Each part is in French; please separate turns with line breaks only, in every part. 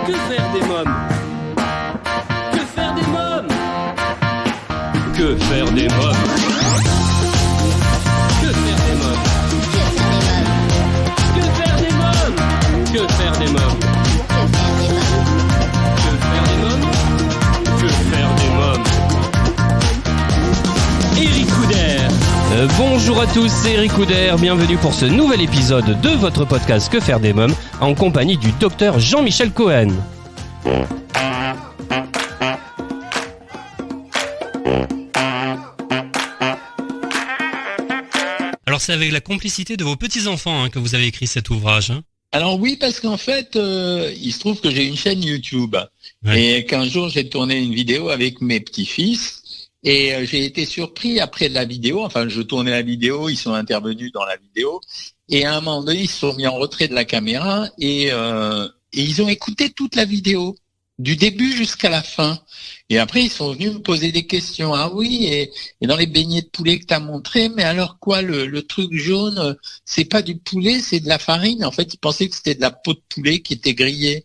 Que faire des mômes? Que faire des mômes? Que faire des mômes? Que faire des mômes? Que faire des mômes? Que faire des mômes? Que faire des mômes? Que faire des mômes? Eric Couder.
Bonjour à tous, c'est Eric Couder, bienvenue pour ce nouvel épisode de votre podcast Que faire des mômes, en compagnie du docteur Jean-Michel Cohen. Alors c'est avec la complicité de vos petits-enfants que vous avez écrit cet ouvrage.
Alors oui, parce qu'en fait, il se trouve que j'ai une chaîne YouTube. Ouais. Et qu'un jour, j'ai tourné une vidéo avec mes petits-fils. Et j'ai été surpris après la vidéo. Enfin, je tournais la vidéo, ils sont intervenus dans la vidéo. Et à un moment donné, ils se sont mis en retrait de la caméra et ils ont écouté toute la vidéo, du début jusqu'à la fin. Et après, ils sont venus me poser des questions. Ah oui, et dans les beignets de poulet que tu as montré, mais alors quoi, le truc jaune, c'est pas du poulet, c'est de la farine. En fait, ils pensaient que c'était de la peau de poulet qui était grillée.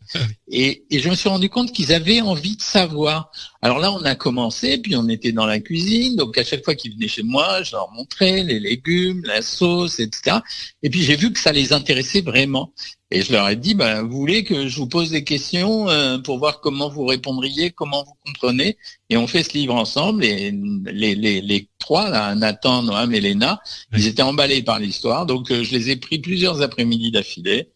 Et je me suis rendu compte qu'ils avaient envie de savoir. Alors là, on a commencé, puis on était dans la cuisine. Donc à chaque fois qu'ils venaient chez moi, je leur montrais les légumes, la sauce, etc. Et puis j'ai vu que ça les intéressait vraiment. Et je leur ai dit, vous voulez que je vous pose des questions pour voir comment vous répondriez, comment vous comprenez. Et on fait ce livre ensemble. Et les trois, là, Nathan, Noam et Léna, ils étaient emballés par l'histoire. Donc je les ai pris plusieurs après-midi d'affilée,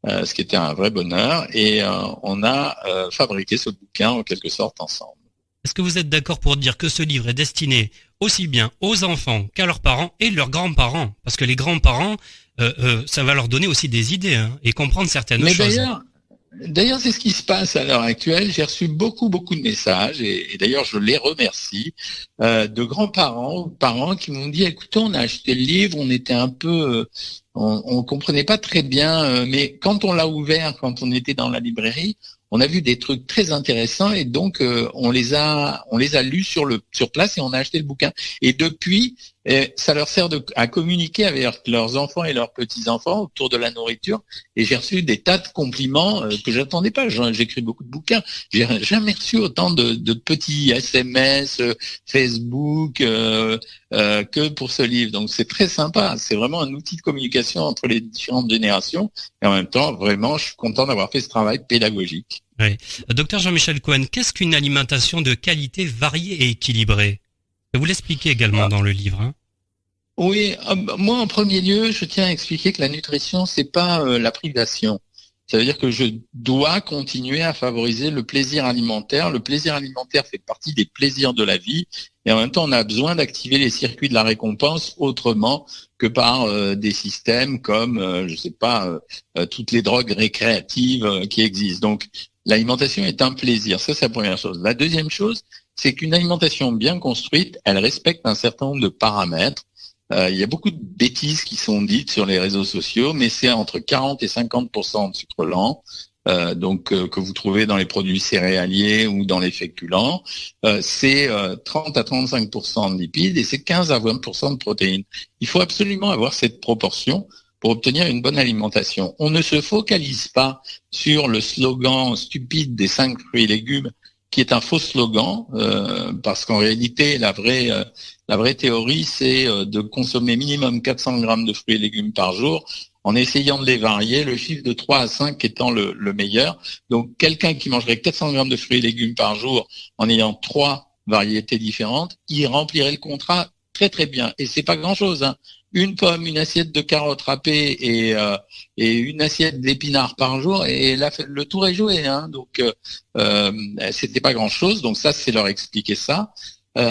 ce qui était un vrai bonheur. Et on a fabriqué ce bouquin en quelque sorte ensemble.
Est-ce que vous êtes d'accord pour dire que ce livre est destiné aussi bien aux enfants qu'à leurs parents et leurs grands-parents? Parce que les grands-parents, ça va leur donner aussi des idées et comprendre certaines choses.
D'ailleurs, c'est ce qui se passe à l'heure actuelle. J'ai reçu beaucoup de messages et d'ailleurs, je les remercie de grands-parents ou parents qui m'ont dit, écoutez, on a acheté le livre, on était un peu... on comprenait pas très bien, mais quand on l'a ouvert, quand on était dans la librairie, on a vu des trucs très intéressants et donc on les a lus sur place et on a acheté le bouquin. Et depuis, ça leur sert à communiquer avec leurs enfants et leurs petits-enfants autour de la nourriture. Et j'ai reçu des tas de compliments que j'attendais pas. J'écris beaucoup de bouquins. J'ai jamais reçu autant de petits SMS, Facebook que pour ce livre. Donc c'est très sympa. C'est vraiment un outil de communication entre les différentes générations. Et en même temps, vraiment, je suis content d'avoir fait ce travail pédagogique.
Oui. Docteur Jean-Michel Cohen, qu'est-ce qu'une alimentation de qualité variée et équilibrée? Vous l'expliquez également dans le livre.
Oui, moi en premier lieu, je tiens à expliquer que la nutrition, c'est pas la privation. Ça veut dire que je dois continuer à favoriser le plaisir alimentaire. Le plaisir alimentaire fait partie des plaisirs de la vie. Et en même temps, on a besoin d'activer les circuits de la récompense autrement que par des systèmes comme, toutes les drogues récréatives qui existent. Donc, l'alimentation est un plaisir. Ça, c'est la première chose. La deuxième chose, c'est qu'une alimentation bien construite, elle respecte un certain nombre de paramètres. Il y a beaucoup de bêtises qui sont dites sur les réseaux sociaux, mais c'est entre 40 et 50% de sucre lent, que vous trouvez dans les produits céréaliers ou dans les féculents. C'est 30 à 35% de lipides et c'est 15 à 20% de protéines. Il faut absolument avoir cette proportion pour obtenir une bonne alimentation. On ne se focalise pas sur le slogan stupide des 5 fruits et légumes, qui est un faux slogan, parce qu'en réalité, la vraie théorie, c'est de consommer minimum 400 grammes de fruits et légumes par jour, en essayant de les varier, le chiffre de 3 à 5 étant le meilleur. Donc, quelqu'un qui mangerait 400 grammes de fruits et légumes par jour, en ayant 3 variétés différentes, il remplirait le contrat très très bien. Et c'est pas grand-chose, Une pomme, une assiette de carottes râpées et une assiette d'épinards par jour, et là le tour est joué, Donc c'était pas grand chose. Donc ça, c'est leur expliquer ça.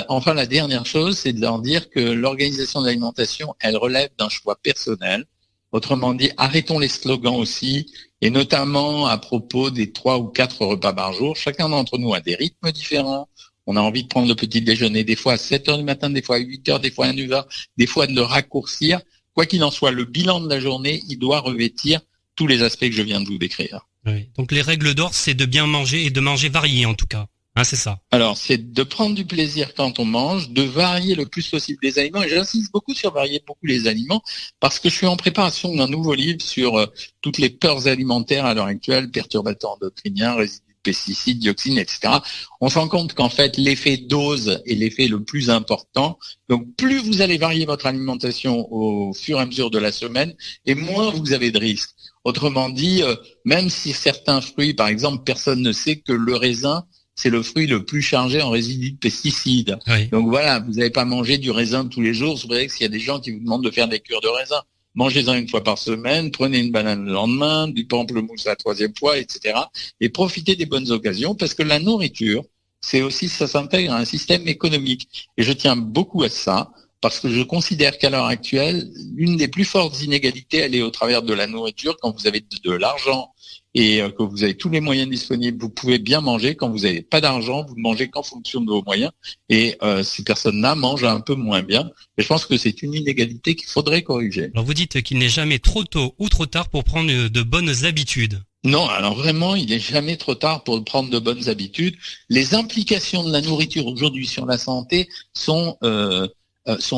Enfin, la dernière chose, c'est de leur dire que l'organisation de l'alimentation, elle relève d'un choix personnel. Autrement dit, arrêtons les slogans aussi, et notamment à propos des 3 ou 4 repas par jour. Chacun d'entre nous a des rythmes différents. On a envie de prendre le petit déjeuner des fois à 7 heures du matin, des fois à 8 heures, des fois à 9 heures, des fois de le raccourcir. Quoi qu'il en soit, le bilan de la journée, il doit revêtir tous les aspects que je viens de vous décrire.
Oui. Donc les règles d'or, c'est de bien manger et de manger varié en tout cas. Hein, c'est ça.
Alors, c'est de prendre du plaisir quand on mange, de varier le plus possible les aliments. Et j'insiste beaucoup sur varier beaucoup les aliments parce que je suis en préparation d'un nouveau livre sur toutes les peurs alimentaires à l'heure actuelle, perturbateurs endocriniens, résidus de pesticides, dioxines, etc. On se rend compte qu'en fait, l'effet dose est l'effet le plus important. Donc, plus vous allez varier votre alimentation au fur et à mesure de la semaine, et moins vous avez de risques. Autrement dit, même si certains fruits, par exemple, personne ne sait que le raisin, c'est le fruit le plus chargé en résidus de pesticides.
Oui.
Donc voilà, vous n'allez pas manger du raisin tous les jours. C'est vrai que s'il y a des gens qui vous demandent de faire des cures de raisin, mangez-en une fois par semaine, prenez une banane le lendemain, du pamplemousse la troisième fois, etc. Et profitez des bonnes occasions parce que la nourriture, c'est aussi, ça s'intègre à un système économique. Et je tiens beaucoup à ça parce que je considère qu'à l'heure actuelle, l'une des plus fortes inégalités, elle est au travers de la nourriture. Quand vous avez de l'argent et que vous avez tous les moyens disponibles, vous pouvez bien manger. Quand vous n'avez pas d'argent, vous ne mangez qu'en fonction de vos moyens. Et ces personnes-là mangent un peu moins bien. Et je pense que c'est une inégalité qu'il faudrait corriger.
Alors vous dites qu'il n'est jamais trop tôt ou trop tard pour prendre de bonnes habitudes.
Non, alors vraiment, il n'est jamais trop tard pour prendre de bonnes habitudes. Les implications de la nourriture aujourd'hui sur la santé sont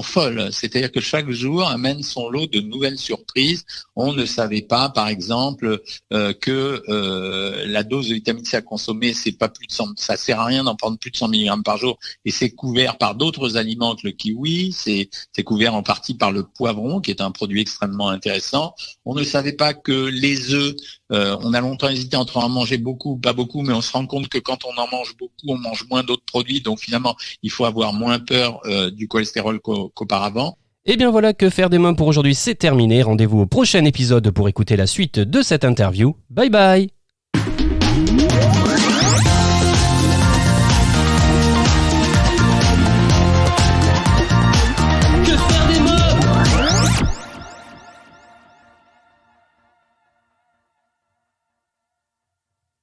folles. C'est-à-dire que chaque jour amène son lot de nouvelles surprises. On ne savait pas, par exemple, que la dose de vitamine C à consommer, c'est pas plus de 100, ça sert à rien d'en prendre plus de 100 mg par jour, et c'est couvert par d'autres aliments que le kiwi. C'est couvert en partie par le poivron, qui est un produit extrêmement intéressant. On ne savait pas que les œufs, on a longtemps hésité entre en manger beaucoup ou pas beaucoup, mais on se rend compte que quand on en mange beaucoup, on mange moins d'autres produits. Donc finalement, il faut avoir moins peur du cholestérol qu'auparavant.
Et bien voilà, Que faire des mômes pour aujourd'hui, c'est terminé. Rendez-vous au prochain épisode pour écouter la suite de cette interview. Bye bye.